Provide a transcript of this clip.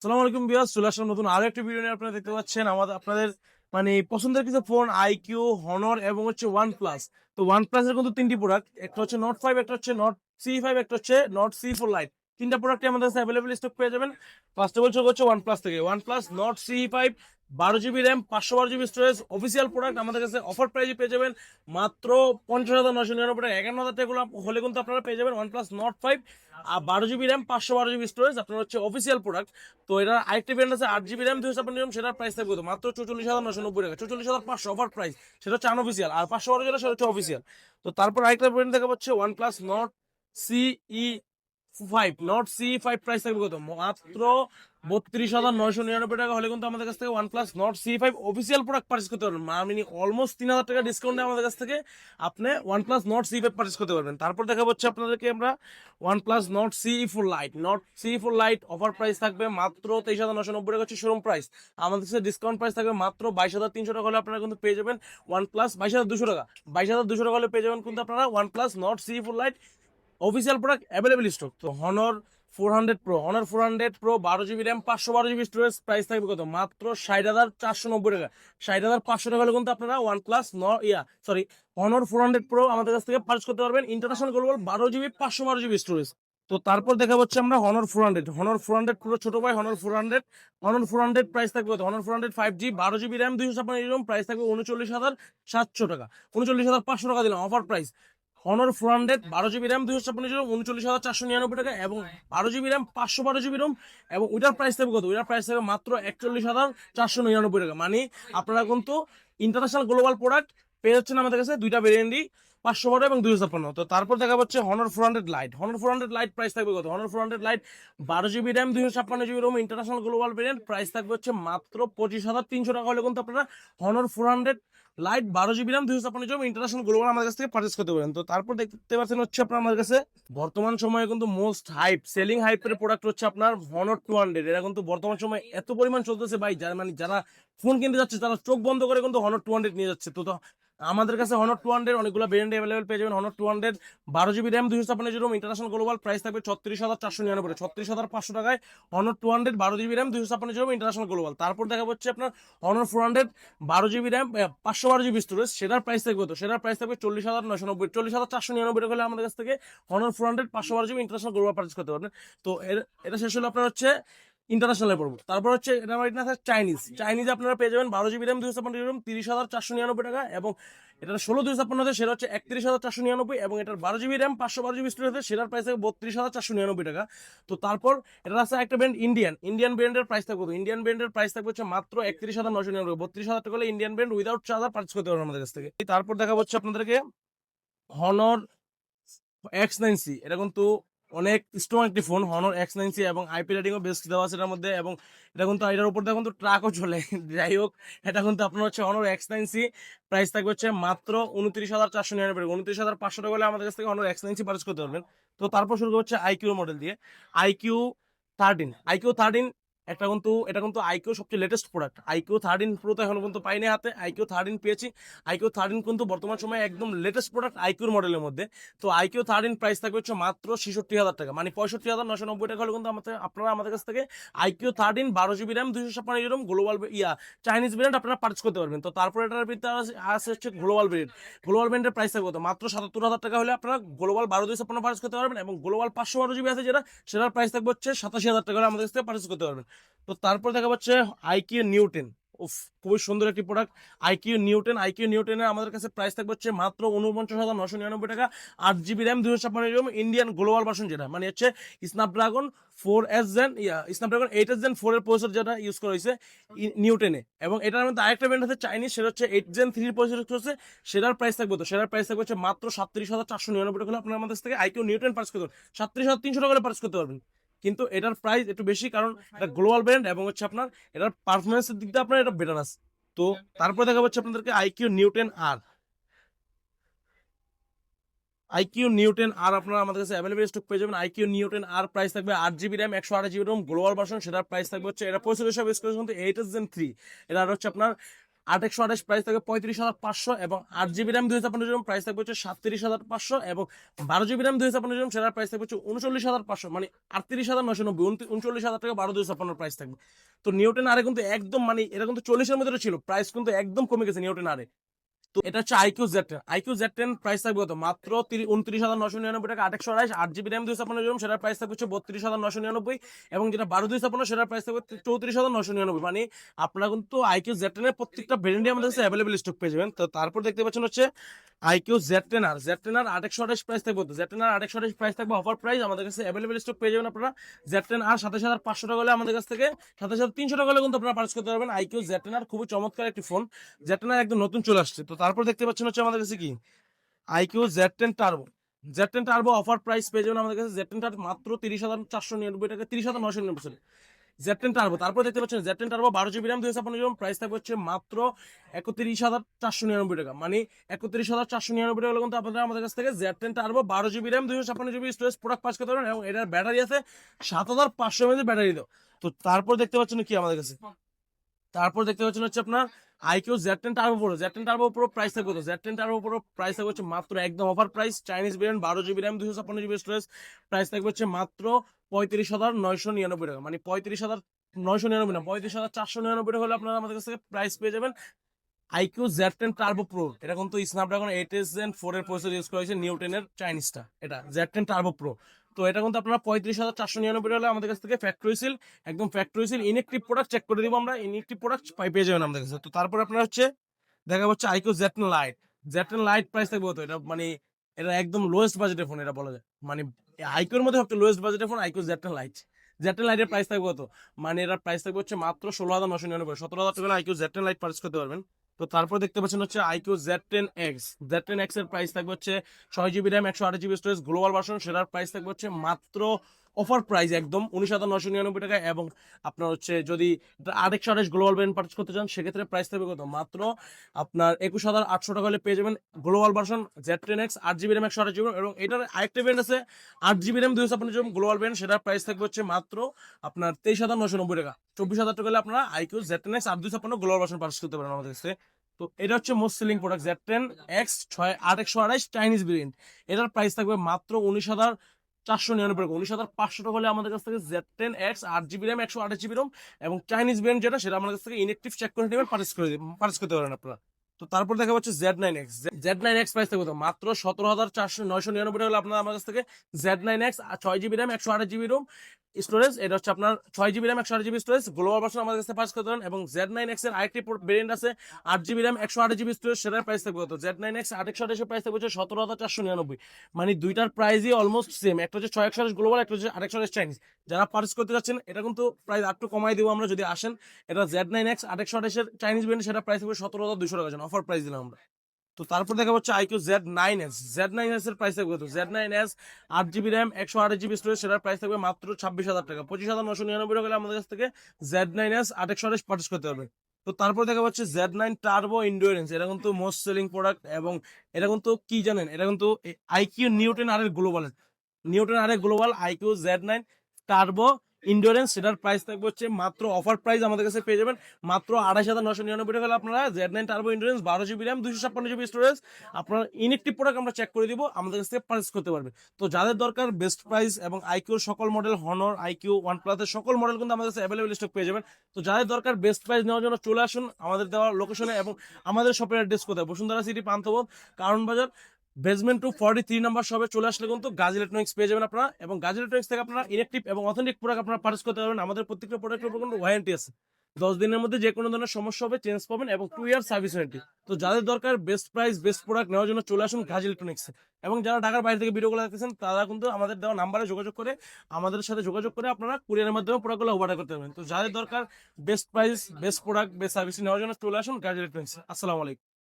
আসসালামু আলাইকুম ভিউয়ার্স, চলে আসলাম নতুন আরো একটা ভিডিও নিয়ে। আপনারা দেখতে পাচ্ছেন আমাদের আপনাদের পছন্দের কিছু ফোন আইকিউ, হনর এবং হচ্ছে ওয়ান প্লাস। তো ওয়ান প্লাসের কিন্তু তিনটি প্রোডাক্ট, একটা হচ্ছে নোট 5, একটা হচ্ছে নোট C5, একটা হচ্ছে নোট C4 লাইট। তিনটা প্রোডাক্টই আমাদের কাছে অ্যাভেলেবল স্টক পেয়ে যাবেন। ফার্স্ট অফ অল শুরু হচ্ছে ওয়ান প্লাস থেকে। One plus note C5, 12 GB RAM, 512 GB storage, official product আমাদের কাছে অফার প্রাইজে পেয়ে যাবেন মাত্র 50,999 টাকা। 51,000 টাকা হলে কিন্তু আপনারা পেয়ে যাবেন ওয়ান প্লাস নোট 5 আর 12 GB র্যাম, 512 GB স্টোরেজ। আপনার হচ্ছে অফিসিয়াল প্রোডাক্ট। তো এটা আরেকটি ব্র্যান্ড আছে 8 GB র্যাম, 256 সেটার প্রাইস থাকবে কত? মাত্র 44,990 টাকা। 44,500 অফার প্রাইস, সেটা হচ্ছে আনঅফিসিয়াল। আর 512 যেটা সেটা হচ্ছে অফিসিয়াল। তো তারপর আরেকটা ব্র্যান্ড দেখা পাচ্ছে one plus not CE5। Not CE5 price থাকবে কত? মাত্র 32,999 টাকা হলে কিন্তু আমাদের কাছ থেকে one plus not CE5 official product purchase করতে পারবেন। মানে অলমোস্ট 3,000 টাকা ডিসকাউন্টে আমাদের কাছ থেকে আপনি one plus not CE5 purchase করতে পারবেন। তারপর দেখা হচ্ছে আপনাদেরকে আমরা one plus Nord CE4 light. Not CE4 light offer price থাকবে মাত্র 23,990 টাকা, হচ্ছে শোরুম প্রাইস। আমাদের কাছে ডিসকাউন্ট প্রাইস থাকবে মাত্র 22,300 টাকা হলে আপনারা কিন্তু পেয়ে যাবেন ওয়ান প্লাস 22,200 টাকা। 22,200 টাকা হলে পেয়ে যাবেন কিন্তু আপনারা OnePlus Nord CE4 lite official product available stock. তো Honor 400 pro, Honor 400 pro 12 GB RAM, 512 GB storage, price থাকবে কত? মাত্র 60,490 টাকা। 60,500 টাকা হলে কিন্তু আপনারা ওয়ান প্লাস হনর 400 প্রো আমাদের কাছ থেকে পারচেস করতে পারবেন। International global 12 GB, 512 GB storage. তো তারপর দেখা হচ্ছে আমরা হনর 400 প্রো ছোট ভাই, হনর 400 প্রাইস থাকবে কত? Honor 400 5G, 12 GB RAM, 256 price থাকবে 39,700 টাকা। 39,500 টাকা দিলাম offer price. Honor 400 12 GB RAM, 256, 39,499 টাকা। এবং 12 GB র্যাম, 512 GB রোম, এবং ওইটার প্রাইস থাকবে কত? ওইটার প্রাইস থাকবে মাত্র 41,499 টাকা। মানে আপনারা কিন্তু ইন্টারন্যাশনাল গ্লোবাল প্রোডাক্ট পেয়ে যাচ্ছেন আমাদের কাছে দুইটা ভেরিয়েন্টই, 512 এবং 256। তো তারপর দেখা যাচ্ছে Honor 400 lite. Honor 400 lite price থাকবে কত? Honor 400 lite 12 GB RAM, 256 GB ROM, international global variant, price থাকবে হচ্ছে মাত্র 25,300 টাকা হলে কিন্তু আপনারা Honor 400 lite 12 GB RAM, 256 international global আমাদের কাছ থেকে পারচেস করতে পারেন। তো তারপর দেখতে পাচ্ছেন হচ্ছে আপনার আমাদের কাছে বর্তমান সময়ে কিন্তু মোস্ট হাইপ সেলিং হাইপের প্রোডাক্ট হচ্ছে আপনার হনর 200। এটা কিন্তু বর্তমান সময়ে এত পরিমাণ চলতেছে ভাই, যারা ফোন কিনতে যাচ্ছে তারা চোখ বন্ধ করে কিন্তু হনর 200 নিয়ে যাচ্ছে। তো আমাদের কাছে হনর 200 অনেকগুলো ভেরিয়েন্ট অ্যাভেলেবল পেয়ে যাবেন। Honor 200 12 GB RAM, 256 international global, price থাকবে 36,499, 36,500 টাকায় Honor 200 12 GB RAM, 256 international global. তারপর দেখা হচ্ছে আপনার Honor 400 12 GB RAM, 512 GB storage, সেটার প্রাইস থাকবে কত? সেটার প্রাইস থাকবে 40,990, 40,499 টাকা হলে আমাদের কাছ থেকে Honor 400 512 GB international global purchase করতে পারবেন। তো এটা শেষ হলো আপনার হচ্ছে ইন্টারন্যাশনাল পড়বো। তারপর হচ্ছে এটা চাইনিজ আপনারা পেয়ে যাবেন 12 GB র্যাম, 256 30,499 টাকা। এবং এটা 16 256 সেটা হচ্ছে 31,499। এবং এটার 12 GB র্যাম, 512 GB স্টোরেজ, সেটার প্রাইস থাকবে 32,499 টাকা। তো তারপর এটা আছে একটা ব্র্যান্ড ইন্ডিয়ান ব্র্যান্ডের প্রাইস থাকবে, ইন্ডিয়ান ব্র্যান্ডের প্রাইস থাকবে হচ্ছে মাত্র 31,999। 32,000 টাকা হলে Indian brand without charger purchase করতে পারবেন আমাদের কাছ থেকে। তারপর দেখা হচ্ছে আপনাদেরকে হনর X9C। এটা কিন্তু অনেক স্ট্রং একটি ফোন, হনর X9C, এবং আইপি রেটিংও বেস্ট দেওয়া আছে এটার মধ্যে। এবং এটা কিন্তু এটার উপর দিয়ে কিন্তু ট্রাকও চলে। যাই হোক, এটা কিন্তু আপনার হচ্ছে হনর X9C, প্রাইস থাকবে হচ্ছে মাত্র 29,499, 29,500 টাকা হলে আমাদের কাছ থেকে হনর X9C পারচেস করতে পারবেন। তো তারপর শুরু হচ্ছে আইকিউ মডেল দিয়ে। আইকিউ 13 এটা কিন্তু আইকিউ সবচেয়ে লেটেস্ট প্রোডাক্ট। iQOO 13 Pro তো এখনো পর্যন্ত পাইনি হাতে, iQOO 13 পেয়েছি। iQOO 13 কিন্তু বর্তমান সময়ে একদম লেটেস্ট প্রোডাক্ট আইকিউর মডেলের মধ্যে। তো iQOO 13 প্রাইস থাকবে হচ্ছে মাত্র 66,000 টাকা, মানে 65,990 টাকা হলে কিন্তু আপনারা আমাদের কাছ থেকে iQOO 13 12 GB RAM, 256 ROM global Chinese brand আপনারা পারচেস করতে পারবেন। তো তারপর এটার ভিতরে আছে হচ্ছে গ্লোবাল ব্র্যান্ডের প্রাইস থাকবে কত? মাত্র 77,000 টাকা হলে আপনারা গ্লোবাল 12 256 পারচেস করতে পারবেন। এবং গ্লোবাল 512 GB আছে যেটা, সেটার প্রাইস থাকবে হচ্ছে 87,000 টাকা হলে আমাদের কাছ থেকে পারচেস করতে পারবেন। তো তারপর দেখা যাচ্ছে iQOO 10। উফ, খুবই সুন্দর একটি প্রোডাক্ট iQOO 10 আমাদের কাছে প্রাইস থাকবে হচ্ছে মাত্র 49,999 টাকা। 8 GB RAM, 256 ROM, Indian global version, যেটা মানে হচ্ছে স্ন্যাপড্রাগন 8 Gen 4 এর প্রসেসর যেটা ইউজ করা হয়েছে নিউ 10-এ। এবং এটার মধ্যে আরেকটা ব্র্যান্ড আছে চাইনিজ, সেটা হচ্ছে 8 Gen 3 প্রসেসর ইউজ করছে। সেটার প্রাইস থাকবে তো সেটার প্রাইস থাকবে হচ্ছে মাত্র 37,499 টাকা হলে আপনার আমাদের থেকে iQOO 10 পারচেস করতে পারবেন। 37,300 টাকা পারচেস করতে পারবেন। কিন্তু এটার প্রাইস একটু বেশি, কারণ এটা গ্লোবাল ব্র্যান্ড এবং হচ্ছে আপনার এটার পারফরমেন্সের দিক দিয়ে আপনার এটা বেটার আছে। তো তারপরে দেখা যাচ্ছে আপনাদেরকে আইকিউ নিউ 10 আর আপনারা আমাদের কাছে অ্যাভেলেবল স্টক পেয়ে যাবেন। iQOO 10 প্রাইস থাকবে 8 GB RAM, 128 GB ROM global version, সেটার প্রাইস থাকবে হচ্ছে এটা প্রসেসর সব ইউজ করেছে কিন্তু 8 Gen 3। এটা হচ্ছে আপনার 8/128 প্রাইস থাকবে 35,500 এবং 8 GB র্যাম 256 প্রাইস থাকবে হচ্ছে 37,500 এবং 12 GB র্যাম 256 সেটার প্রাইস থাকবে হচ্ছে 39,500, মানে 38,990, 39,000 টাকা 12/256 প্রাইস থাকবে। তো নিউটেন আরে কিন্তু একদম মানে এটা কিন্তু 40-এর মধ্যে ছিল, প্রাইস কিন্তু একদম কমে গেছে নিউটেন আরে। তো এটা হচ্ছে আইকিউ জেড টেন প্রাইস থাকবে কত মাত্র 29,999 টাকা, 8/128, 8 GB র্যাম 256 সেটার প্রাইস থাকবে হচ্ছে 32,999 এবং যেটা 12/256 সেটার প্রাইস থাকবে 34,999। মানে আপনারা কিন্তু আইকিউ জেড টেনের প্রত্যেকটা ভেরিয়েন্টে আমাদের কাছে অ্যাভেলেবল স্টক পেয়ে যাবেন। তো তারপর দেখতে পাচ্ছেন হচ্ছে আইকিউ জেড টেন আর 8/128 প্রাইস থাকবে কত, জেড টেন আর 8/128 প্রাইস থাকবে অফার প্রাইস, আমাদের কাছে অ্যাভেলেবল স্টক পেয়ে যাবেন আপনারা। জেড টেন আর 27,500 টাকা হলে আমাদের কাছ থেকে 27,300 টাকা হলে কিন্তু আপনারা পারচেজ করতে পারবেন। আইকিউ জেড টেন আর খুবই চমৎকার একটি ফোন, জেড টেন আর একদম নতুন চলে আসছে। তো তারপর দেখতে পাচ্ছেন হচ্ছে আমাদের কাছে কি IQ Z ten turbo offer price পেয়ে যাবেন আমাদের কাছে। জেড টেন টার্বো মাত্র 30,499 টাকা, 30,999। জেড টেন টার্বো, তারপর দেখতে পাচ্ছেন Z ten turbo 12 GB RAM 256 price থাকবে হচ্ছে মাত্র 31,499 টাকা, মানে 31,499 টাকা হলে কিন্তু আপনারা আমাদের কাছ থেকে Z ten turbo 12 GB RAM 256 storage product pass করতে পারেন এবং এটার ব্যাটারি আছে 7,500 mAh ব্যাটারি দাও। তো তারপর দেখতে পাচ্ছেন কি আমাদের কাছে, তারপর দেখতে পাচ্ছেন হচ্ছে আপনার IQ Z ten turbo pro price থাকবে তো, Z ten turbo pro price থাকবে হচ্ছে মাত্র একদম offer price, Chinese variant 12 GB RAM 256 storage price থাকবে হচ্ছে মাত্র 35,999 টাকা, মানে 35,999 না, 35,499 টাকা হলে আপনারা আমাদের কাছ থেকে প্রাইস পেয়ে যাবেন IQ Z ten turbo pro. এটা কিন্তু স্ন্যাপড্রাগন 8 Gen 4 এর প্রসেসর ইউজ করা হয়েছে, নিউটেনের চাইনিজটা, এটা জেড টেন টার্বো প্রো। তো এটা কিন্তু আপনারা 35,499 হলে আমাদের কাছ থেকে ফ্যাক্টরি সিল, একদম factory seal inactive product check করে দিব আমরা, ইনএক্টিভ প্রোডাক্ট পেয়ে যাবেন আমাদের কাছে। তো তারপর আপনার হচ্ছে দেখা হচ্ছে IQ Z ten light price থাকবে কত, এটা মানে এটা একদম লোয়েস্ট বাজেটের ফোন এটা বলা যায়, মানে আইকিউর মধ্যে সবচেয়ে লোয়েস্ট বাজেটের ফোন আইকিউ জেড টেন লাইটের প্রাইস থাকবে কত, মানে এটার প্রাইস থাকবে হচ্ছে মাত্র 16,999, 17,000 টাকা IQ Z ten light purchase করতে পারবেন। তো তারপর দেখতে পাচ্ছেন হচ্ছে আইকিউ জেড টেন এক্স এর প্রাইস থাকবে হচ্ছে 6 GB RAM 128 GB storage global version, সেটার প্রাইস থাকবে হচ্ছে মাত্র অফার প্রাইস একদম 19,999 টাকা এবং আপনার হচ্ছে যদি 8/128 গ্লোবাল ভ্যারিয়েন্ট পারচেজ করতে চান সেক্ষেত্রে প্রাইস থাকবে কত মাত্র আপনার 21,800 টাকা হলে পেয়ে যাবেন global version Z ten X 8 GB RAM 128 GB এবং এটার আরেকটা ভ্যারিয়েন্ট আছে 8 GB র্যাম 256 গ্লোবাল ভ্যারিয়েন্ট, সেটার প্রাইস থাকবে হচ্ছে মাত্র আপনার 23,990 টাকা, 24,000 টাকা হলে আপনারা IQ Z ten X 8 256 global version purchase করতে পারেন আমাদের কাছে। তো এটা হচ্ছে most selling product Z ten x 8/128 Chinese variant, এটার প্রাইস থাকবে মাত্র 19,499 টাকা, 19,500 টাকা হলে আমাদের কাছ থেকে Z ten X 8 GB RAM 128 GB ROM এবং চাইনিজ ভেরিয়েন্ট যেটা সেটা আমাদের কাছ থেকে ইনএক্টিভ চেক করে নেবেন, পারচেজ করতে পারেন আপনারা। তো তারপর দেখা যাচ্ছে জেড নাইন এক্স প্রাইস থাকবে মাত্র 17,999 টাকা হলে আপনারা আমার কাছ থেকে জেড9X 6 GB RAM 128 GB ROM storage, এটা হচ্ছে আপনার 6 GB RAM 128 GB storage global version আমাদের কাছে পারচেজ করতে পারেন এবং জেড9X এর আরেকটি ভেরিয়েন্ট আছে 8 GB র্যাম 128 GB স্টোরেজ, সেটার প্রাইস থাকবে কত, জেড9X 8/128 এর প্রাইস থাকবে 17,499, মানে দুইটার প্রাইসই অলমোস্ট সেম, একটা হচ্ছে 6/128 গ্লোবাল, একটা হচ্ছে 8/128 চাইনিজ। যারা পারচেজ করতে যাচ্ছেন এটা কিন্তু প্রাইস একটু কমাই দিব আমরা যদি আসেন, এটা জেড9X 8/128 এর চাইনিজ ভেরিয়েন্ট, সেটা প্রাইস থাকবে 17,200 টাকা, অফার প্রাইস দিলাম আমরা। তো তারপর দেখা হচ্ছে আইকিউ জেড নাইন এস এর প্রাইস থাকবে কত, জেড9S 8 GB র্যাম 128 GB স্টোরেজ, সেটার প্রাইস থাকবে মাত্র 26,000 টাকা, 25,999 টাকা হলে আমাদের কাছ থেকে জেড9S 8/128 পারচেজ করতে পারবে। তো তারপর দেখা যাচ্ছে জেড9 টার্বো ইন্ডিওরেন্স, এটা কিন্তু মোস্ট সেলিং প্রোডাক্ট এবং এটা কিন্তু কি জানেন, এটা কিন্তু আইকিউ নিউটেন আর গ্লোবাল আইকিউ জেড9 টার্বো ইন্ডিওরেন্স, সেটার প্রাইস থাকবে হচ্ছে মাত্র অফার প্রাইস আমাদের কাছে পেয়ে যাবেন মাত্র 28,999 টাকা হলে আপনারা Z nine turbo endurance 12 GB RAM 256 GB storage আপনার ইনএক্টিভ প্রোডাক্ট আমরা চেক করে দিব, আমাদের কাছ থেকে পারচেজ করতে পারবে। তো যাদের দরকার বেস্ট প্রাইস এবং আইকিউর সকল মডেল, হনর, আইকিউ, ওয়ানপ্লাসের সকল মডেল কিন্তু আমাদের কাছে অ্যাভেলেবল স্টক পেয়ে যাবেন। তো যাদের দরকার বেস্ট প্রাইস নেওয়ার জন্য চলে আসুন আমাদের দেওয়া লোকেশনে এবং আমাদের শপের অ্যাড্রেস কোথায়, বসুন্ধরা সিটি পান্থপথ কারণ বাজার বেসমেন্ট 243 নাম্বার শপে চলে আসলে কিন্তু গাজী ইলেকট্রনিক্স পেয়ে যাবেন আপনারা এবং গাজী ইলেকট্রনিক্স থেকে আপনারা ইলেকট্রিক এবং অথেন্টিক প্রোডাক্ট আপনারা পারচেজ করতে পারবেন। আমাদের প্রত্যেকটা প্রোডাক্টের উপর কিন্তু ওয়ারেন্টি আছে, 10 দিনের মধ্যে যে কোনো ধরনের সমস্যা হবে চেঞ্জ পাবেন এবং 2 ইয়ার সার্ভিস ওয়ারেন্টি। তো যাদের দরকার বেস্ট প্রাইস বেস্ট প্রোডাক্ট নেওয়ার জন্য চলে আসুন গাজী ইলেকট্রনিক্স এবং যারা ঢাকার বাইরে থেকে ভিডিওগুলো দেখতেছেন তারা কিন্তু আমাদের দেওয়া নাম্বারে যোগাযোগ করে আমাদের সাথে যোগাযোগ করে আপনারা কুরিয়ারের মাধ্যমে প্রোডাক্টগুলো অর্ডার করতে পারবেন। তো যাদের দরকার best price best product best service নেওয়ার জন্য চলে আসুন গাজী ইলেকট্রনিক্স। আসসালামু আলাইকুম।